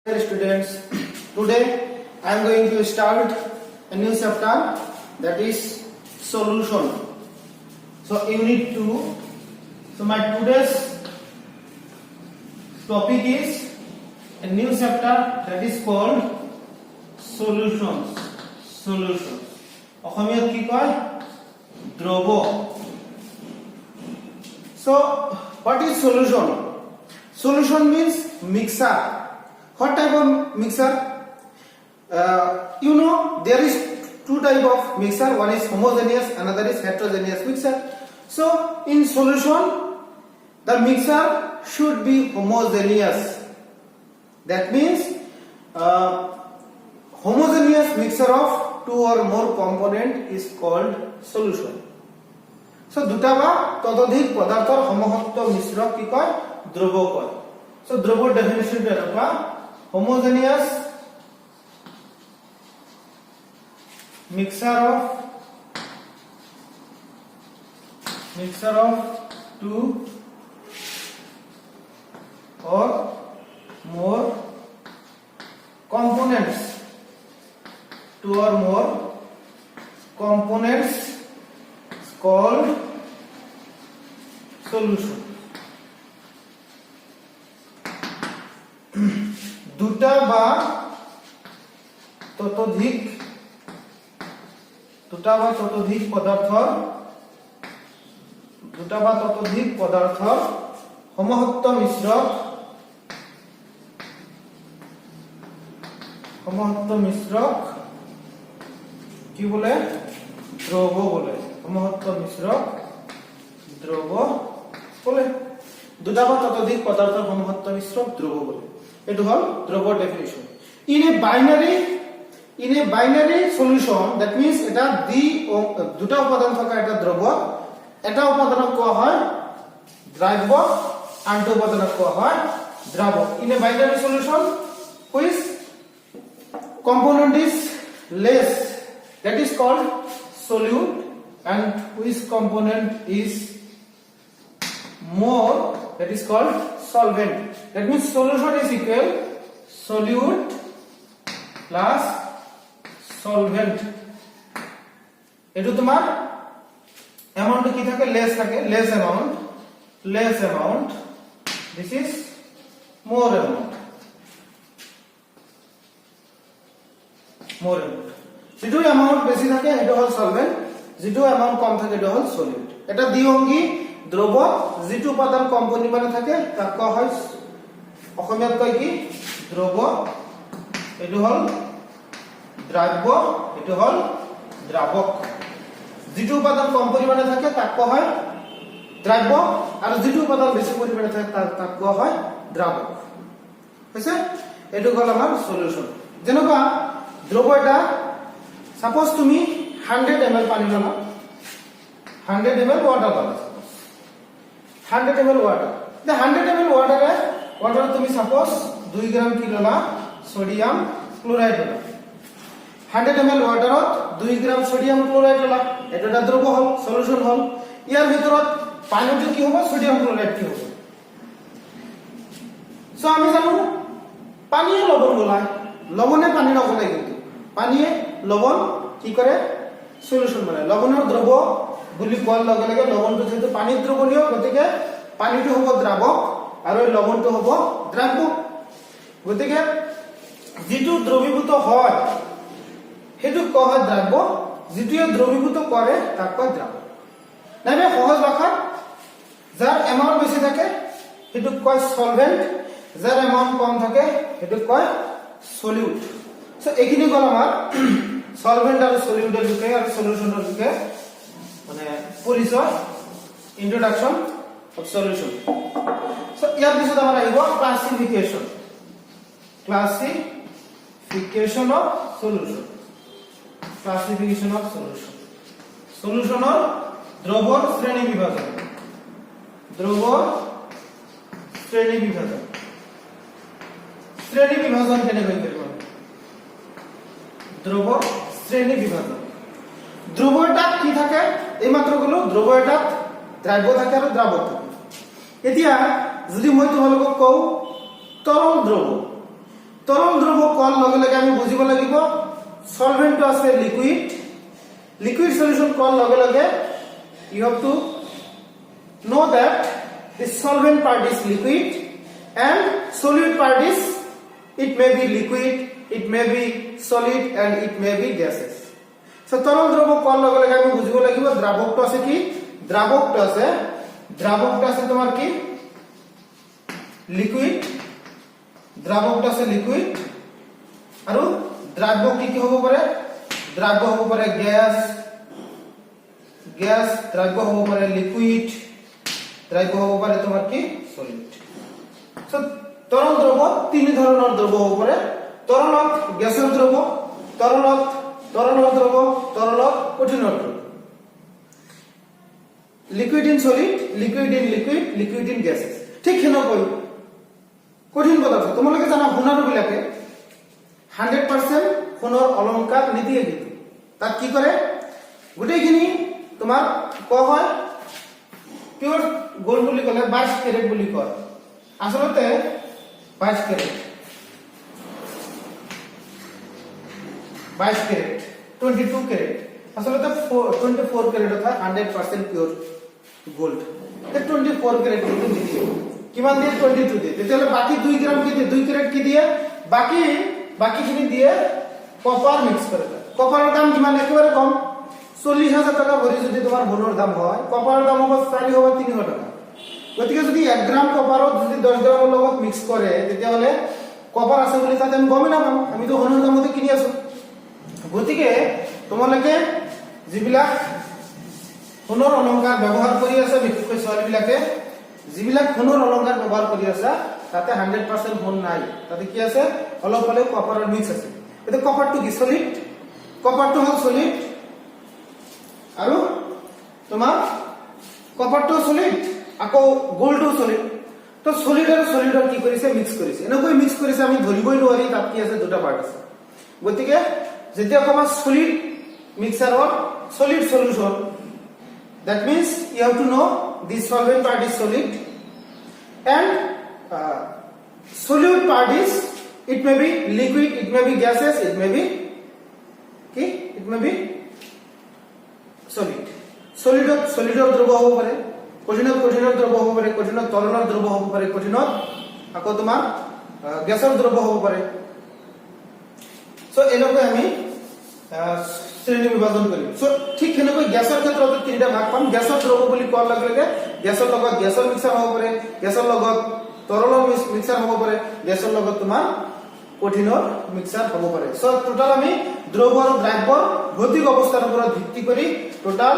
Dear students, today I am going to start a new chapter, that is solution. So unit 2. So my today's topic is a new chapter that is called solutions. Solutions. অসমীয়াত কি কয় দ্রব. So what is solution? Solution means mixer. What type of mixer? You know there is two type of mixer. One is homogeneous, another is heterogeneous mixer. So in solution, the mixer should be homogeneous. That means homogeneous mixture of two or more component is called solution. So দুটা বা ততোধিক পদাৰ্থৰ সমহত্ব মিশ্ৰক কি কয় দ্ৰৱ কয়. So দ্ৰৱৰ definition এনেকুৱা: homogeneous mixture of two or more components. Two or more components is called solution. দুটা বা ততোধিক পদাৰ্থৰ সমহত্ব মিশ্ৰক কি বোলে দ্ৰৱ বোলে. সমহত্ব মিশ্ৰক দ্ৰৱ বোলে. দুটা বা ততোধিক পদাৰ্থৰ সমহত্ব মিশ্ৰক দ্ৰৱ বোলে. এটো হল দ্ৰৱৰ definition. In a binary solution, that means এটা দুটা উপাদান থকা এটা দ্ৰৱ, এটা উপাদানক কোৱা হয় দ্ৰব্য, আনটো উপাদানক কোৱা হয় দ্ৰাৱক. In a binary solution, which component is less, that is called solute, and which component is more, that is called solvent. That means solution is equal solute plus solvent. এটো তোমার অ্যামাউন্ট কি থাকে, লেস থাকে, less amount, this is more amount. যেটো amount বেশি থাকে এটা হল solvent, যেটো অ্যামাউন্ট কম থাকে এটা হল সলিউট. এটা দ্বিঅঙ্গী দ্রব, যেটো উপাদান কম পরিমাণে থাকে তাক কোৱা হয় অসমীয়াত কয় কি দ্ৰব. এটো হল দ্ৰব্য, এটো হল দ্ৰাবক. যেটো উপাদান কম পৰিমাণে থাকে তাক কোৱা হয় দ্ৰব্য, আৰ যেটো উপাদান বেশি পৰিমাণে থাকে তাক কোৱা হয় দ্ৰাবক. হৈছে এটো হল আমাৰ সলিউশন. যেনেকুৱা দ্রব এটা, সাপোজ তুমি 100 ml পানী ললা, 100 ml ওয়াটার ললা, 100 ml water. The 100 ml water তুমি সাপোজ 2 গ্রাম কি ললা সোডিয়াম ক্লোরাইড ললা. 100 ml ওয়াটারত 2 গ্রাম সোডিয়াম ক্লোরাইড ললা, এটা দ্রব হল, সলিউশন হল. ইয়ার ভিতৰত পানীটো কি হ'ব, সোডিয়াম ক্লোরাইড কি হ'ব. সো আমি জানো পানীয়ে লবণ গলায়, লবণে পানী নগলায়, কিন্তু পানীয়ে লবণ কি কৰে সলিউশন বনায়. লবণৰ দ্ৰৱ বুলি কোৱাৰ লগে লগে লবণটো যেহেতু পানীত দ্ৰৱণীয়, গতিকে পানীটো হ'ব দ্ৰাৱক আৰু লবণটো হ'ব দ্ৰাব্য. গতিকে যেটো দ্ৰৱীভূত হয় সেইটো কোৱা হয় দ্ৰাব্য, যেটোৱে দ্ৰৱীভূত কৰে তাক কয় দ্ৰাৱক. নাইবা সহজ ভাষাত যাৰ এমাউন্ট বেছি থাকে সেইটো কয় সলভেন্ট, যাৰ এমাউন্ট কম থাকে সেইটো কয় সলিউট. সো এইখিনি গল আমাৰ সলভেন্ট আৰু সলিউটেৰ বিষয়ে আৰু সলিউশনৰ বিষয়ে মানে পৰিচয়, ইন্ট্ৰোডাকশন অফ সলিউশন. সো ইয়াৰ পিছত আমাৰ আহিব classification of solution. Classification of solution. সলিউশনৰ দ্ৰৱৰ শ্ৰেণী বিভাজন. শ্ৰেণী বিভাজন কেনেকৈ কৰিব? দ্ৰৱ শ্ৰেণী বিভাজন. দ্ৰৱ এটাত কি থাকে, এইমাত্ৰ গলো দ্ৰৱ এটাত দ্ৰব্য থাকে আৰু দ্ৰাৱক থাকে. এতিয়া যদি মই তোমালোকক কওঁ তৰল দ্ৰৱ, তৰল দ্ৰব কোৱাৰ লগে লগে আমি বুজিব লাগিব সলভেন্ট আছে লিকুইড লিকুইড সলিউশন কোৱাৰ লগে লগে you have to know that the solvent part is liquid and solid part is it may be liquid, it may be solid and it may be gases. So তরল দ্রব কোৱাৰ লগে লগে আমি বুজিব লাগিব দ্ৰাবকটো আছে কি দ্ৰাবকটো আছে তোমাৰ কি লিকুইড দ্ৰাবকটো আছে লিকুইড আৰু দ্ৰাব্য কি হ'ব পাৰে দ্ৰাব্য হ'ব পাৰে গ্যাস দ্ৰাব্য হ'ব পাৰে লিকুইড দ্ৰাব্য হ'ব পাৰে তোমাৰ কি সলিড সো তৰল দ্ৰব তিন ধৰণৰ দ্ৰব হ'ব পাৰে তৰলত গ্যাসৰ দ্ৰব তৰলত কঠিনৰ দ্রব liquid in solid liquid in liquid liquid in gases ঠিক হেনকৈ কঠিন পদাৰ্থ তোমালোকে জানা সোণৰ বিলাকে 100% সোণৰ অলংকাৰ নিদিয়ে কিন্তু তাত কি কৰে গোটেইখিনি তোমাৰ কোৱা হয় পিওর গোল্ড বুলি ক'লে 22 ক্যারেট বুলি কয় আসলতে 22 ক্যারেট 22 ক্যারেট আসলতে 24 ক্যারেট অর্থাৎ 100% পিওর গোল্ড 24 ক্যারেট কিন্তু নিদিয়ে কিমান দিয়ে 22 দিয়ে তেতিয়াহলে বাকি 2 গ্রাম কি দিয়ে 2 ক্যারেট কি দিয়ে বাকিখিনি দিয়ে কপার মিক্স করে কপারের দাম কিমান একেবারে কম 40,000 টাকা ভরি যদি তোমার সোণৰ দাম হয় কপাৰৰ দাম হ'ব 300 টাকা গতিকে যদি 1 গ্ৰাম কপাৰত যদি 10 গ্ৰামৰ লগত মিক্স কৰে তেতিয়াহলে কপাৰ আছে বুলি তাতে আমি গমে নাপাম আমি তো সোণৰ দামতে কিনি আছো গতিকে তোমালোকে যিবিলাক সোণৰ অলংকাৰ ব্যৱহাৰ কৰি আছে বিশেষকৈ ছোৱালীবিলাকে যিবিলাক সোণৰ অলংকাৰ ব্যৱহাৰ কৰি আছে তাতে 100% সোণ নাই তাতে কি আছে অলপ অলপ কপাৰৰ মিক্স আছে এটা কপাৰটো কি সলিড কপাৰটো হ'ল সলিড আৰু তোমাৰ কপাৰটো সলিড আকৌ গোল্ডটো সলিড তো সলিড আৰু সলিডৰ কি কৰিছে মিক্স কৰিছে এনেকৈ মিক্স কৰিছে আমি ধৰিবই নোৱাৰি তাত কি আছে দুটা পাৰ্ট আছে গতিকে যেতিয়া কবা সলিড মিক্সাৰৰ solid solution that means you have to know the solvent part is solid and solute part is it may be liquid it may be gases it may be solid দ্রব হ'ব পাৰে কঠিনৰ দ্ৰব হ'ব পাৰে কঠিনৰ তৰলৰ দ্ৰব হ'ব পাৰে কঠিনৰ আকৌ তোমাৰ গ্যাসৰ দ্ৰব হ'ব পাৰে সো এনেকৈ আমি শ্ৰেণী বিভাজন কৰিম সো ঠিক হেনকৈ গ্যাসৰ ক্ষেত্ৰত তিনিটা ভাগ পাম গ্যাসৰ দ্ৰব বুলি কোৱাৰ লগে লগে গ্যাসৰ লগত গ্যাসৰ মিক্সাৰ হ'ব পাৰে গ্যাসৰ লগত তৰলৰ মিক্সাৰ হ'ব পাৰে গ্যাসৰ লগত তোমাৰ কঠিনৰ মিক্সাৰ হ'ব পাৰে সো টোটাল আমি দ্ৰব আৰু দ্ৰাব্যৰ ভৌতিক অৱস্থাৰ ওপৰত ভিত্তি কৰি টোটাল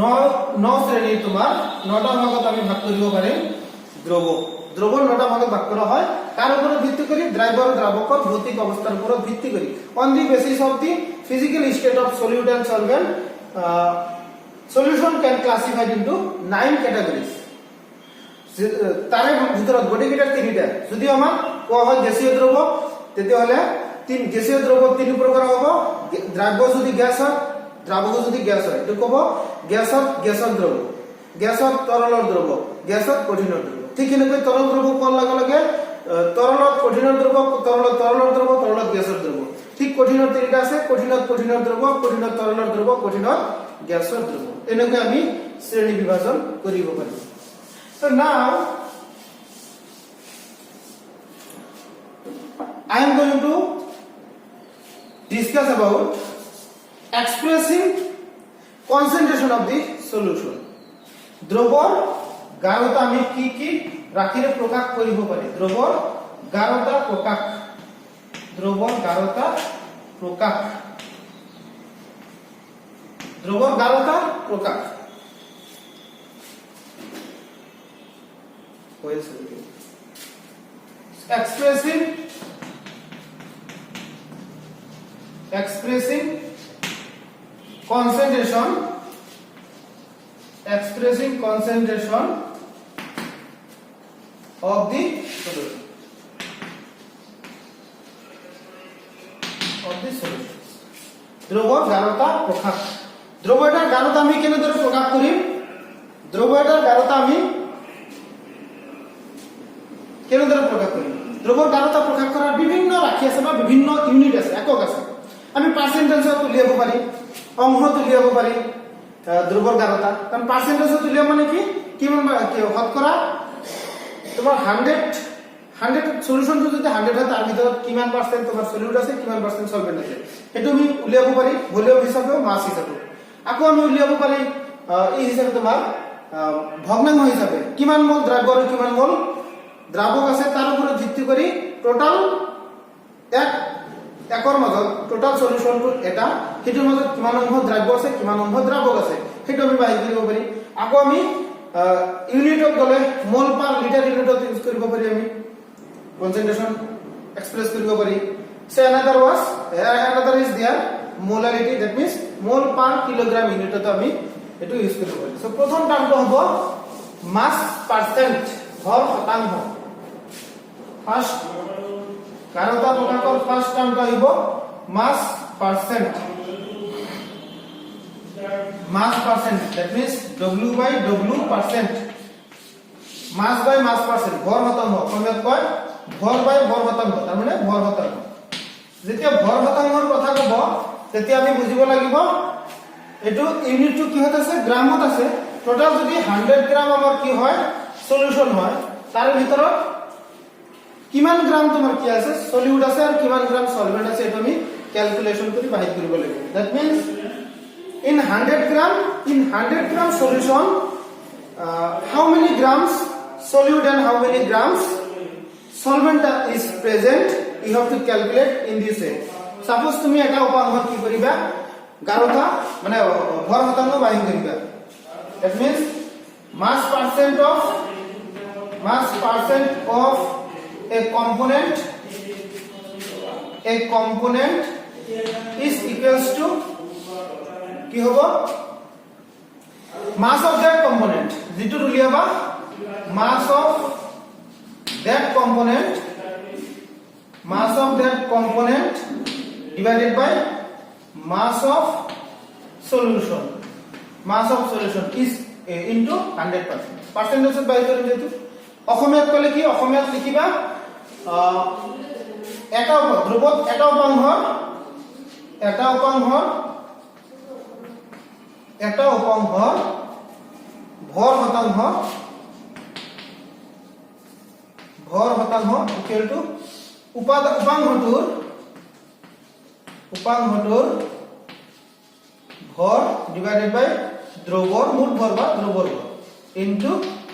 9 শ্ৰেণী তোমাৰ 9টা ভাগত আমি ভাগ কৰিব পাৰিম দ্ৰবৰ 9টা ভাগত ভাগ কৰা হয় তাৰ ওপৰত ভিত্তি কৰি দ্ৰাব্য আৰু দ্ৰাবকৰ ভৌতিক অৱস্থাৰ ওপৰত ভিত্তি কৰি on the basis of the physical state of solute and solvent solution can classified into 9 categories তাৰে ভিতৰত গোটেইকেইটা তিনিটা যদি আমাৰ কোৱা হয় গ্যাসীয় দ্ৰব তেতিয়াহলে গ্যাসীয় দ্ৰব তিনি প্ৰকাৰ হ'ব দ্ৰাব্য যদি গ্যাস হয় দ্ৰাবক যদি গ্যাস হয় এটো ক'ব গ্যাসৰ দ্ৰব গ্যাসত তৰলৰ দ্ৰব গ্যাসত কঠিনৰ দ্ৰব ঠিক এনেকৈ তৰল দ্ৰব কোৱাৰ লগে লগে তৰলত কঠিনৰ দ্ৰব তৰলৰ দ্ৰব তৰলত গ্যাসৰ দ্ৰব ঠিক কঠিনৰ তিনিটা আছে কঠিনত দ্ৰব কঠিনত তৰলৰ দ্ৰব কঠিনত গ্যাসৰ দ্ৰব এনেকৈ আমি শ্ৰেণী বিভাজন কৰিব পাৰিম so now I am going to discuss about expressing concentration of the solution দ্ৰবৰ গাঢ়তা আমি কি ৰাখিলে প্ৰকাশ কৰিব পাৰি দ্ৰবৰ গাঢ়তা প্ৰকাশ দ্ৰবৰ গাঢ়তা প্ৰকাশ expressing concentration of the solution দ্ৰবৰ গাঢ়তা প্ৰকাশ দ্ৰব এটাৰ গাঢ়তা আমি কেনেদৰে প্ৰকাশ কৰিম দ্ৰব এটাৰ গাঢ়তা আমি কেনেদৰে প্ৰকাশ কৰিম দ্ৰবৰ গাঢ়তা প্ৰকাশ কৰাৰ বিভিন্ন ৰাখি আছে বা বিভিন্ন ইউনিট আছে একক আছে আমি পাৰ্সেন্টেজত উলিয়াব পাৰি অংশত উলিয়াব পাৰি ধ্ৰুৱৰ গাঢ়তা কাৰণ পাৰ্সেন্টেজত উলিয়াব মানে কি কিমান শতকৰা তোমাৰ 100 সলিউশনটো যদি 100 হয় তাৰ ভিতৰত কিমান পাৰ্সেন্ট তোমাৰ সলিউট আছে কিমান পাৰ্সেন্ট সলভেন্ট আছে সেইটো আমি উলিয়াব পাৰি ভলিউম হিচাপেও মাস হিচাপেও আকৌ আমি উলিয়াব পাৰি এই হিচাপে তোমাৰ ভগ্নাংশ হিচাপে কিমান মোল দ্ৰব্য আৰু কিমান মোল দ্ৰাৱক আছে তাৰ ওপৰত ভিত্তি কৰি টোটাল একৰ মাজত টোটাল সলিউশনটো এটা হেতুৰ মাজত কিমান অংশ দ্ৰব্য আছে কিমান অংশ দ্ৰাৱক আছে হেতু আমি বাহিৰ কৰিব পাৰি আকৌ আমি ইউনিটত গলে মোল পাৰ লিটাৰ ইউনিটত ইউজ কৰিব পাৰি আমি কনসেন্ট্ৰেশন এক্সপ্ৰেস কৰিব পাৰি so another is there molarity that means mol per kilogram ইউনিটত আমি এটো ইউজ কৰিব পাৰি সো প্ৰথম টাৰ্মটো হ'ব মাস পাৰ্সেন্ট ভৰ শতাংশ ফাৰ্স্ট গাঢ়তা প্ৰকাশৰ ফাৰ্স্ট টাৰ্মটো আহিব মাস percent that means w by w percent mass by mass percent ভর শতাংশ অসমীয়াত কয় ভর বাই ভর শতাংশ তাৰ মানে ভৰ শতাংশ যেতিয়া ভৰ শতাংশৰ কথা কব তেতিয়া আমি বুজিব লাগিব এটো ইউনিটটো কিহত আছে গ্ৰামত আছে টোটাল যদি 100 গ্ৰাম আমাৰ কি হয় সলিউশন হয় তাৰ ভিতৰত কিমান গ্ৰাম তোমাৰ কি আছে সলিউট আছে আৰু কিমান গ্ৰাম সলভেন্ট আছে এটো আমি ক্যালকুলেশন কৰি বাহিৰ কৰিব লাগিব that means in 100 gram solution how many grams solute and how many grams solvent is present you have to calculate in this way suppose তুমি এটা উপাংশ কি কৰিবা গাঢ়তা মানে ভৰ শতাংশ বাহিৰ কৰিবা that means mass percent of a component is equals to কি হ'ব mass of that component যেটো উলিয়াবা mass of that component divided by mass of solution is into 100% percentage বাই কৰিম যেটো অসমীয়াত কলে কি অসমীয়াত লিখিবা এটা ধ্ৰুৱত এটা উপাংশৰ ভৰ শতাংশ ইকুয়াল টু উপাংশটোৰ ভৰ ডিভাইডেড বাই দ্ৰৱৰ মুঠ ভৰ বা দ্ৰৱৰ ভৰ ইনটু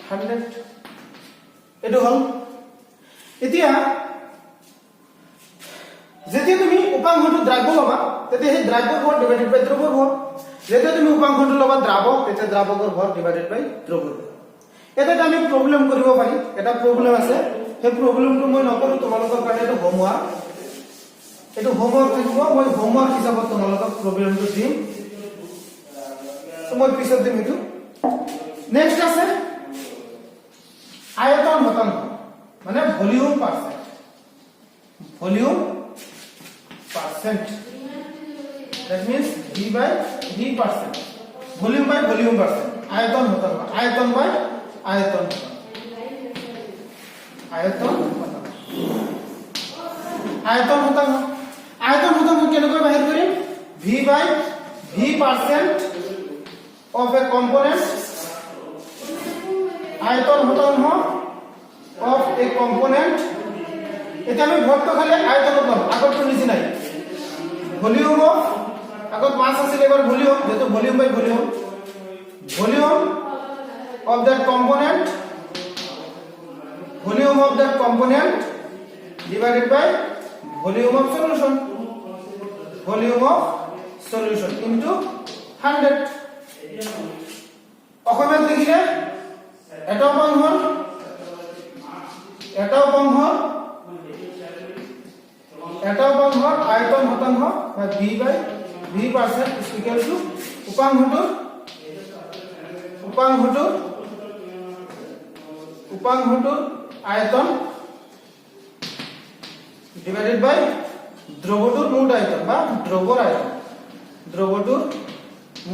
100 এটো হল এতিয়া যেতিয়া তুমি উপাংশটো দ্ৰব্য লবা তেতিয়া সেই দ্ৰব্যৰ ভৰ ডিভাইডেড বাই দ্ৰৱৰ ভৰ যেতিয়া তুমি উপাংশটো লবা দ্ৰাৱক তেতিয়া দ্ৰাৱকৰ ভৰ ডিভাইডেড বাই দ্ৰৱৰ ভৰ এটা আমি প্ৰবলেম কৰিব পাৰি এটা প্ৰবলেম আছে সেই প্ৰবলেমটো মই নকৰো তোমালোকৰ কাৰণে এটা হোমৱৰ্ক থাকিব মই হোমৱৰ্ক হিচাপত তোমালোকক প্ৰবলেমটো দিম মই পিছত দিম এটো নেক্সট আছে আয়তন শতাংশ মানে volume percent that means v by v percent volume by volume percent আয়তন শতাংশ আয়তন by আয়তন শতাংশ কেনেকৈ বাহিৰ কৰিম v by v percent of a component আয়তন শতাংশ of a component এটা আমি ভৰটো খালি আয়তন পাম আগৰটো নিচিনাই ভলিউম অফ আগত মাস আছিল এবাৰ ভলিউম যেটো volume by volume of that component divided by volume of solution into 100 অসমীয়াত লিখিলে এটা উপাংশৰ আয়তন শতাংশ বা v by v percent is equal to উপাংশটোৰ আয়তন divided by দ্ৰৱটোৰ মুঠ আয়তন বা দ্ৰৱটোৰ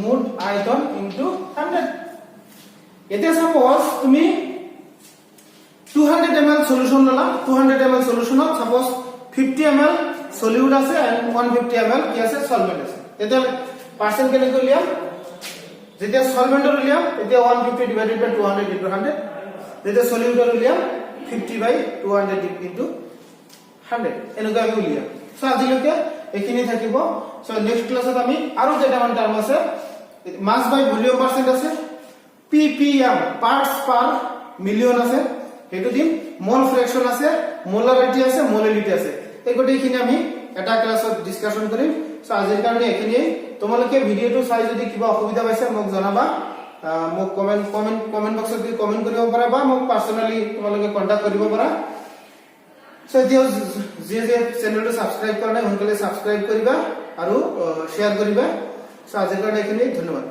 মুঠ আয়তন into 100 এতিয়া সাপোজ তুমি 200 ml সলিউশন ললা 200 ml সলিউশনত সাপোজ 50 ml solute আছে and 150 ml কি আছে solvent আছে তেতিয়া পার্সেন্ট কেনেকৈ লিয়াম যেতিয়া সলভেন্টৰ লিয়াম তেতিয়া 150 divided by 200 into 100 যেতিয়া সলিউটৰ লিয়াম 50 by 200 into 100 এনেকৈ আমি লিয়াম সো আজিলৈকে এখিনি থাকিব সো নেক্সট ক্লাসত আমি আৰু কেইটামান টার্ম আছে মাস বাই ভলিউম পার্সেন্ট আছে ppm পার্টস পার মিলিয়ন আছে হেতু দিম মোল ফ্র্যাকশন আছে মোলারিটি আছে মোলালিটি আছে এই গোটেইখিনি আমি এটা ক্লাসত ডিসকাশন কৰিম সো আজিৰ কাৰণে এখিনি তোমালোকে ভিডিওটো চাই যদি কিবা অসুবিধা পাইছে মোক জনাবা মোক কমেন্ট বক্সত কমেন্ট কৰিব পাৰা বা মোক পাৰ্সোনালি তোমালোকে কন্টাক্ট কৰিব পাৰা সো যে চেনেলটো সাবস্ক্ৰাইব কৰা নাই সোনকালে সাবস্ক্ৰাইব কৰিবা আৰু শেয়াৰ কৰিবা সো আজিৰ কাৰণে এখিনি ধন্যবাদ